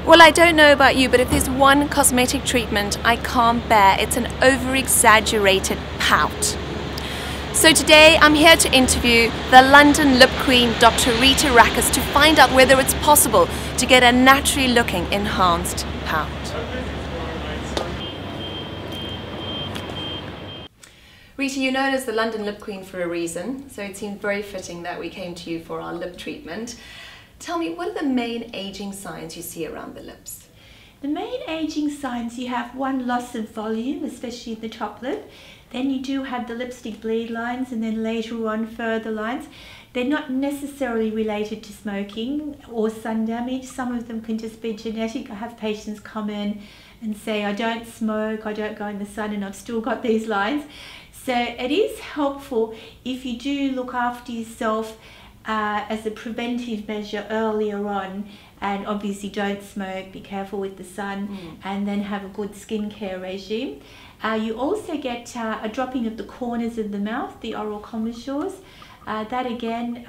Well, I don't know about you, but if there's one cosmetic treatment I can't bear, it's an over-exaggerated pout. So today I'm here to interview the London lip queen, Dr. Rita Rakus, to find out whether it's possible to get a naturally looking enhanced pout. Rita, you're known as the London lip queen for a reason, so it seemed very fitting that we came to you for our lip treatment. Tell me, what are the main aging signs you see around the lips? The main aging signs, you have one, loss of volume, especially in the top lip. Then you do have the lipstick bleed lines, and then later on further lines. They're not necessarily related to smoking or sun damage. Some of them can just be genetic. I have patients come in and say, I don't smoke, I don't go in the sun, and I've still got these lines. So it is helpful if you do look after yourself as a preventive measure earlier on, and obviously don't smoke, be careful with the sun, and then have a good skincare regime. You also get a dropping of the corners of the mouth, the oral commissures. That again,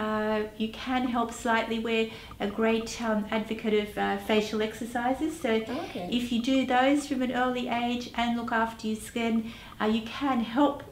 you can help slightly. We're a great advocate of facial exercises, so if you do those from an early age and look after your skin, you can help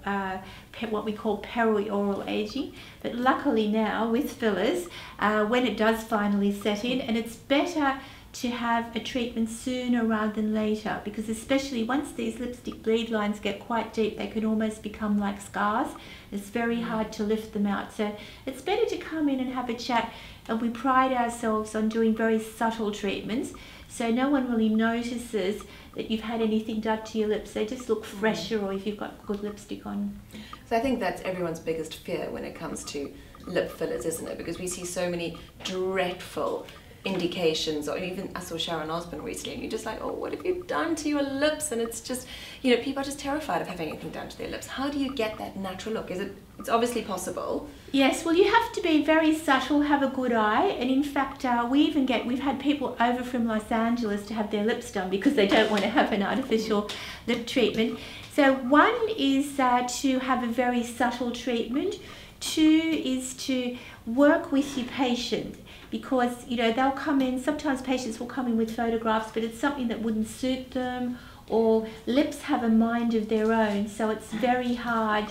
what we call peri-oral aging. But luckily now with fillers, when it does finally set in, and it's better to have a treatment sooner rather than later, because especially once these lipstick bleed lines get quite deep, they can almost become like scars. It's very hard to lift them out. So it's better to come in and have a chat, and we pride ourselves on doing very subtle treatments, so no one really notices that you've had anything done to your lips. They just look fresher, or if you've got good lipstick on. So I think that's everyone's biggest fear when it comes to lip fillers, isn't it? Because we see so many dreadful indications, or even I saw Sharon Osbourne recently, and you're just like, oh, what have you done to your lips? And it's just, you know, people are just terrified of having anything done to their lips. How do you get that natural look? It's obviously possible. Yes, well, you have to be very subtle, have a good eye, and in fact we've had people over from Los Angeles to have their lips done because they don't want to have an artificial lip treatment. So one is to have a very subtle treatment. Two is to work with your patient, because you know they'll come in, sometimes patients will come in with photographs, but it's something that wouldn't suit them, or lips have a mind of their own, so it's very hard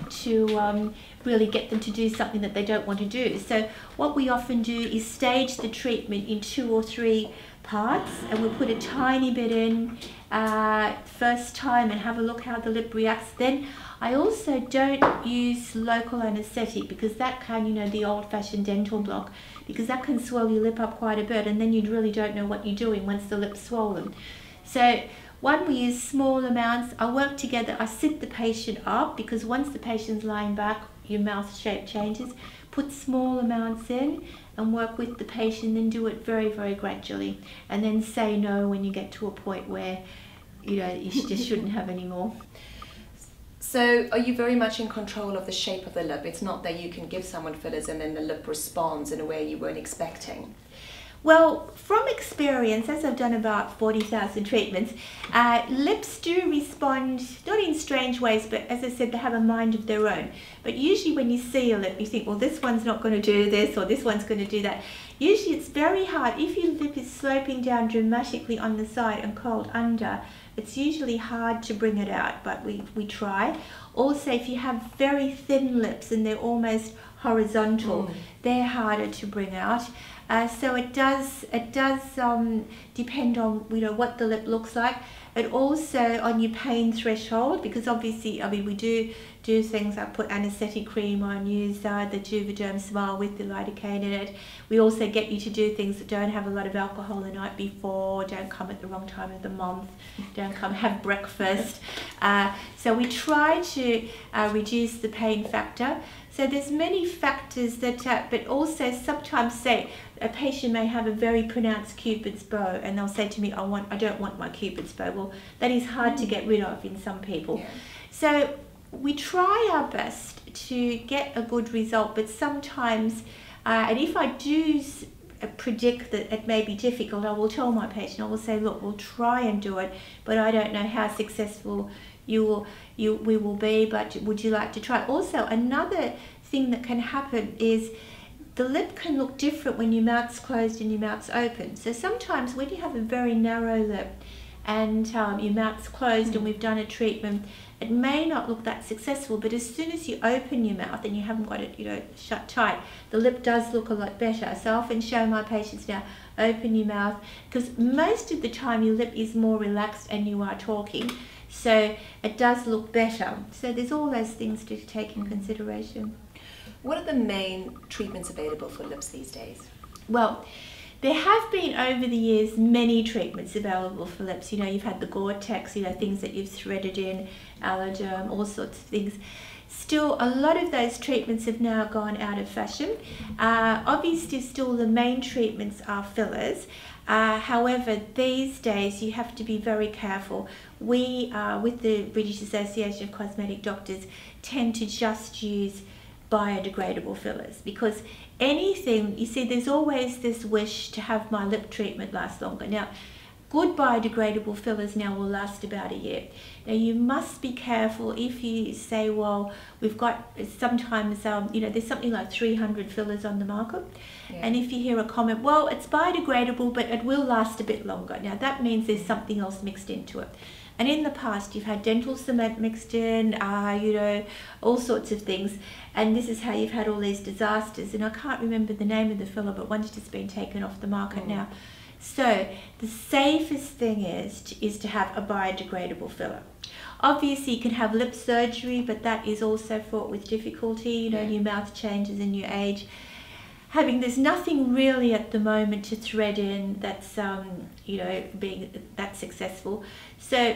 to really get them to do something that they don't want to do. So what we often do is stage the treatment in 2 or 3 parts, and we'll put a tiny bit in first time and have a look how the lip reacts. Then I also don't use local anesthetic, because that can, you know, the old-fashioned dental block, because that can swell your lip up quite a bit, and then you really don't know what you're doing once the lip's swollen. So one, we use small amounts. I work together, I sit the patient up, because once the patient's lying back, your mouth shape changes. Put small amounts in and work with the patient, then do it very, very gradually, and then say no when you get to a point where, you know, you just shouldn't have any more. So are you very much in control of the shape of the lip? It's not that you can give someone fillers and then the lip responds in a way you weren't expecting. Well, from experience, as I've done about 40,000 treatments, lips do respond, not in strange ways, but as I said, they have a mind of their own. But usually when you see a lip, you think, well, this one's not going to do this, or this one's going to do that. Usually it's very hard. If your lip is sloping down dramatically on the side and curled under, it's usually hard to bring it out, but we try. Also, if you have very thin lips and they're almost horizontal, they're harder to bring out. So it does depend on, you know, what the lip looks like, and also on your pain threshold, because obviously, I mean, we do things like put anesthetic cream on, use the Juvederm Smile with the lidocaine in it. We also get you to do things that don't have a lot of alcohol the night before, don't come at the wrong time of the month, don't come have breakfast. So we try to reduce the pain factor. So there's many factors that, but also sometimes, say a patient may have a very pronounced Cupid's bow, and they'll say to me, I don't want my Cupid's bow. Well, that is hard to get rid of in some people. Yeah. So we try our best to get a good result, but sometimes, and if I do predict that it may be difficult, I will tell my patient, I will say, look, we'll try and do it, but I don't know how successful we will be, but would you like to try? Also, another thing that can happen is the lip can look different when your mouth's closed and your mouth's open. So sometimes when you have a very narrow lip and your mouth's closed and we've done a treatment, it may not look that successful, but as soon as you open your mouth and you haven't got it, shut tight, the lip does look a lot better. So I often show my patients now, open your mouth, because most of the time your lip is more relaxed and you are talking, so it does look better. So there's all those things to take in consideration. What are the main treatments available for lips these days? Well, there have been over the years many treatments available for lips. You've had the Gore-Tex, things that you've threaded in, Allerderm, all sorts of things. Still, a lot of those treatments have now gone out of fashion. Obviously, still the main treatments are fillers. However, these days you have to be very careful. We, with the British Association of Cosmetic Doctors, tend to just use biodegradable fillers, because anything, there's always this wish to have my lip treatment last longer. Now, good biodegradable fillers now will last about a year. Now, you must be careful if you say, well, we've got sometimes, there's something like 300 fillers on the market. Yeah. And if you hear a comment, well, it's biodegradable, but it will last a bit longer. Now, that means there's something else mixed into it. And in the past, you've had dental cement mixed in, all sorts of things. And this is how you've had all these disasters. And I can't remember the name of the filler, but one's just been taken off the market now. So the safest thing is to have a biodegradable filler. Obviously, you can have lip surgery, but that is also fraught with difficulty. Your mouth changes and you age. There's nothing really at the moment to thread in that's, being that successful. So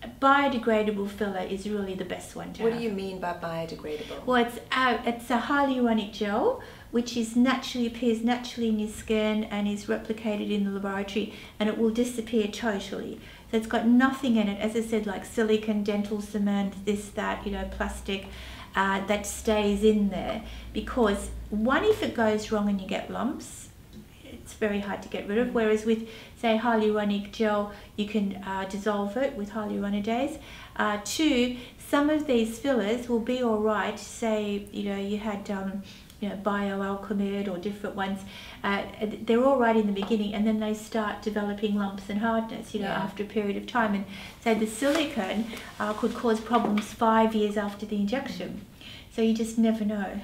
a biodegradable filler is really the best one to have. What do you mean by biodegradable? Well, it's a hyaluronic gel, which appears naturally in your skin and is replicated in the laboratory, and it will disappear totally. So it's got nothing in it, as I said, like silicone, dental cement, this, that, plastic, that stays in there. Because one, if it goes wrong and you get lumps, it's very hard to get rid of. Whereas with, say, hyaluronic gel, you can dissolve it with hyaluronidase. Two, some of these fillers will be all right. Say, you had bioalchemid or different ones. They're all right in the beginning, and then they start developing lumps and hardness, after a period of time. And so the silicone could cause problems 5 years after the injection. So you just never know.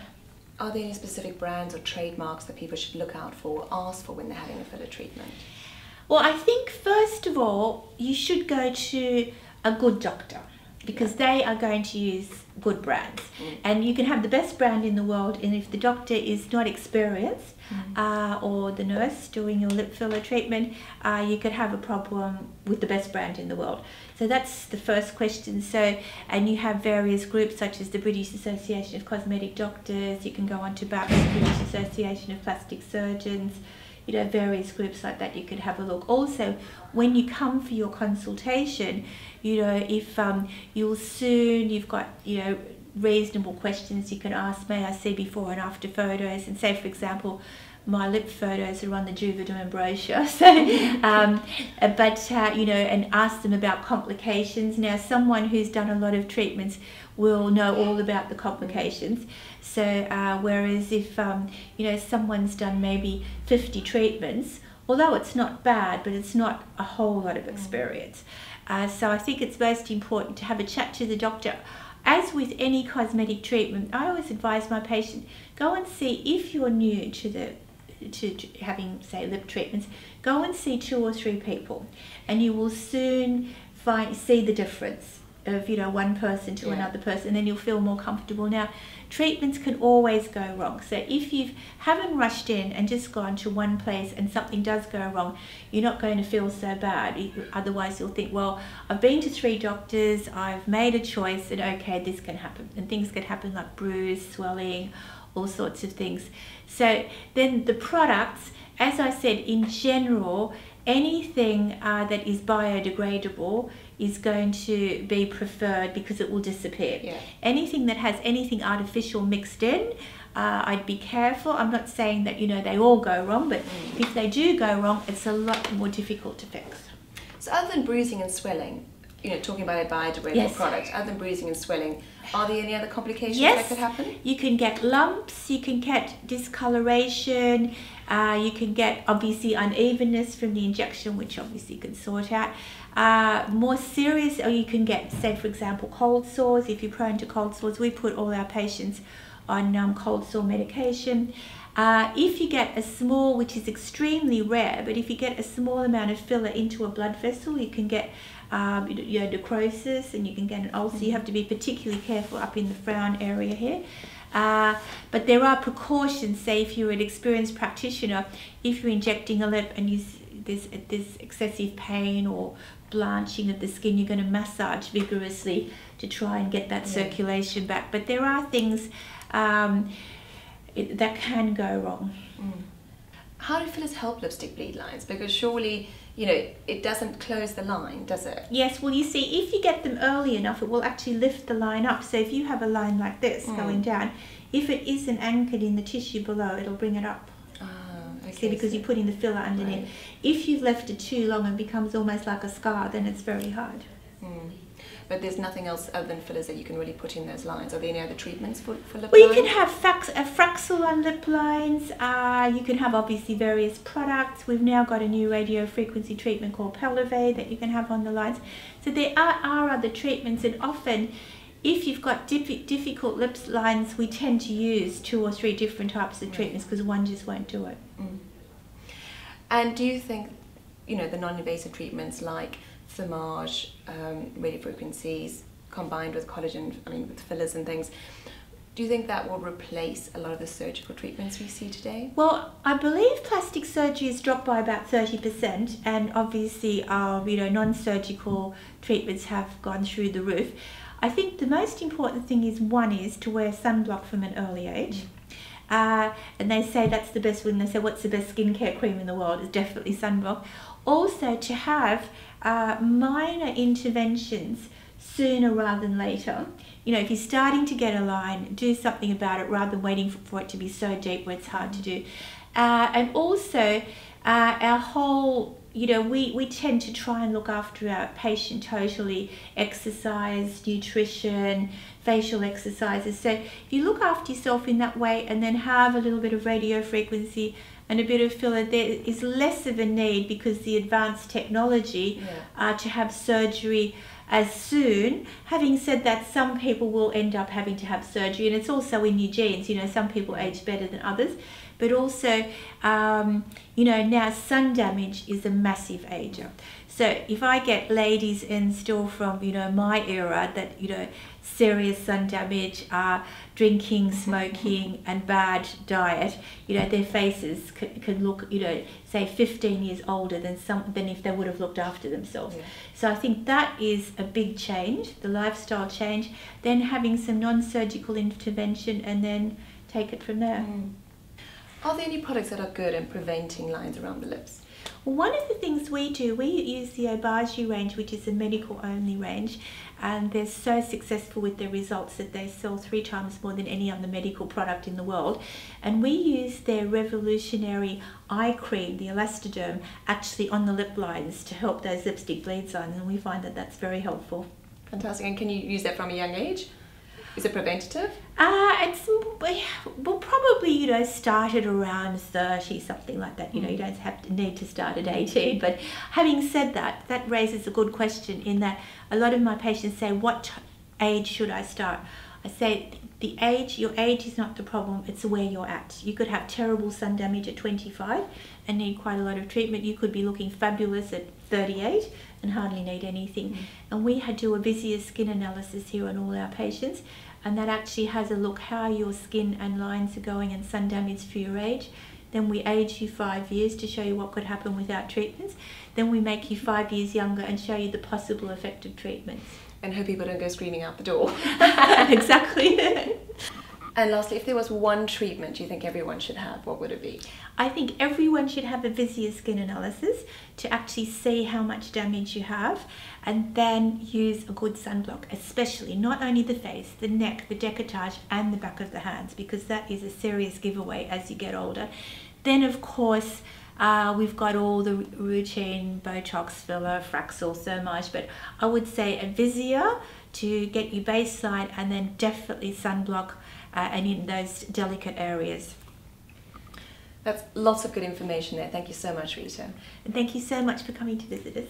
Are there any specific brands or trademarks that people should look out for or ask for when they're having a filler treatment? Well, I think first of all, you should go to a good doctor, because they are going to use good brands. And you can have the best brand in the world, and if the doctor is not experienced, or the nurse doing your lip filler treatment, you could have a problem with the best brand in the world. So that's the first question. So, and you have various groups such as the British Association of Cosmetic Doctors. You can go on to BAPS, the British Association of Plastic Surgeons, various groups like that. You could have a look. Also, when you come for your consultation, if you've got, reasonable questions you can ask. May I see before and after photos? And say, for example, my lip photos are on the Juvederm brochure, so, and ask them about complications. Now, someone who's done a lot of treatments will know all about the complications. So, whereas if, someone's done maybe 50 treatments, although it's not bad, but it's not a whole lot of experience. So I think it's most important to have a chat to the doctor. As with any cosmetic treatment, I always advise my patient, go and see, if you're new to having, say, lip treatments, go and see 2 or 3 people, and you will soon see the difference of, one person to another person, and then you'll feel more comfortable. Now, treatments can always go wrong. So if you haven't rushed in and just gone to one place and something does go wrong, you're not going to feel so bad. Otherwise, you'll think, well, I've been to 3 doctors, I've made a choice, and okay, this can happen. And things can happen like bruise, swelling, all sorts of things. So then the products, as I said, in general, anything that is biodegradable is going to be preferred because it will disappear. Yeah. Anything that has anything artificial mixed in, I'd be careful. I'm not saying that, they all go wrong, but if they do go wrong, it's a lot more difficult to fix. So other than bruising and swelling, talking about a biodegradable Yes. product, other than bruising and swelling, are there any other complications Yes. that could happen? You can get lumps, you can get discoloration, you can get obviously unevenness from the injection, which obviously you can sort out. More serious, or you can get, say for example, cold sores. If you're prone to cold sores, we put all our patients on cold sore medication. If you get a small, which is extremely rare, but if you get a small amount of filler into a blood vessel, you can get necrosis, and you can get an ulcer. You have to be particularly careful up in the frown area here. But there are precautions. Say if you're an experienced practitioner, if you're injecting a lip and there's excessive pain or blanching of the skin, you're going to massage vigorously to try and get that circulation back. But there are things that can go wrong. How do fillers help lipstick bleed lines? Because surely, it doesn't close the line, does it? Yes, well you see, if you get them early enough, it will actually lift the line up. So if you have a line like this going down, if it isn't anchored in the tissue below, it'll bring it up. Okay, See, because you're putting the filler underneath. Right. If you've left it too long and becomes almost like a scar, then it's very hard. But there's nothing else other than fillers that you can really put in those lines. Are there any other treatments for lip Well, you lines? can have Fraxel on lip lines. You can have obviously various products. We've now got a new radio frequency treatment called Pelivate that you can have on the lines. So there are other treatments, and often if you've got difficult lip lines, we tend to use 2 or 3 different types of treatments because one just won't do it. And do you think, the non-invasive treatments like thermage, radio frequencies, combined with collagen, with fillers and things, do you think that will replace a lot of the surgical treatments we see today? Well, I believe plastic surgery has dropped by about 30%, and obviously our non-surgical treatments have gone through the roof. I think the most important thing is to wear sunblock from an early age. And they say that's the best when they say what's the best skincare cream in the world, it's definitely sunblock. Also to have minor interventions sooner rather than later. If you're starting to get a line, do something about it rather than waiting for it to be so deep where it's hard to do. And also our whole, we tend to try and look after our patient totally. Exercise, nutrition, facial exercises. So if you look after yourself in that way and then have a little bit of radio frequency and a bit of filler, there is less of a need because the advanced technology to have surgery as soon. Having said that, some people will end up having to have surgery, and it's also in your genes. Some people age better than others. But also, now sun damage is a massive ager. So if I get ladies in still from, my era that, serious sun damage, drinking, smoking and bad diet, their faces can look, say 15 years older than if they would have looked after themselves. Yeah. So I think that is a big change, the lifestyle change, then having some non-surgical intervention and then take it from there. Are there any products that are good in preventing lines around the lips? Well, one of the things we do, we use the Obagi range, which is a medical only range, and they're so successful with their results that they sell 3 times more than any other medical product in the world. And we use their revolutionary eye cream, the Elastoderm, actually on the lip lines to help those lipstick bleed lines, and we find that that's very helpful. Fantastic. And can you use that from a young age? Is it preventative? We'll probably, start at around 30, something like that. You don't need to start at 18. But having said that, that raises a good question in that a lot of my patients say, what age should I start? I say your age is not the problem, it's where you're at. You could have terrible sun damage at 25 and need quite a lot of treatment. You could be looking fabulous at 38 and hardly need anything. And we do a visual skin analysis here on all our patients, and that actually has a look how your skin and lines are going and sun damage for your age. Then we age you 5 years to show you what could happen without treatments. Then we make you 5 years younger and show you the possible effective treatments. And hope people don't go screaming out the door. Exactly. And lastly, if there was one treatment you think everyone should have, what would it be? I think everyone should have a visual skin analysis to actually see how much damage you have, and then use a good sunblock, especially not only the face, the neck, the décolletage and the back of the hands, because that is a serious giveaway as you get older. Then of course, We've got all the routine Botox, filler, Fraxel, so much, but I would say a Visia to get you baseline, and then definitely sunblock and in those delicate areas. That's lots of good information there. Thank you so much, Rita. And thank you so much for coming to visit us.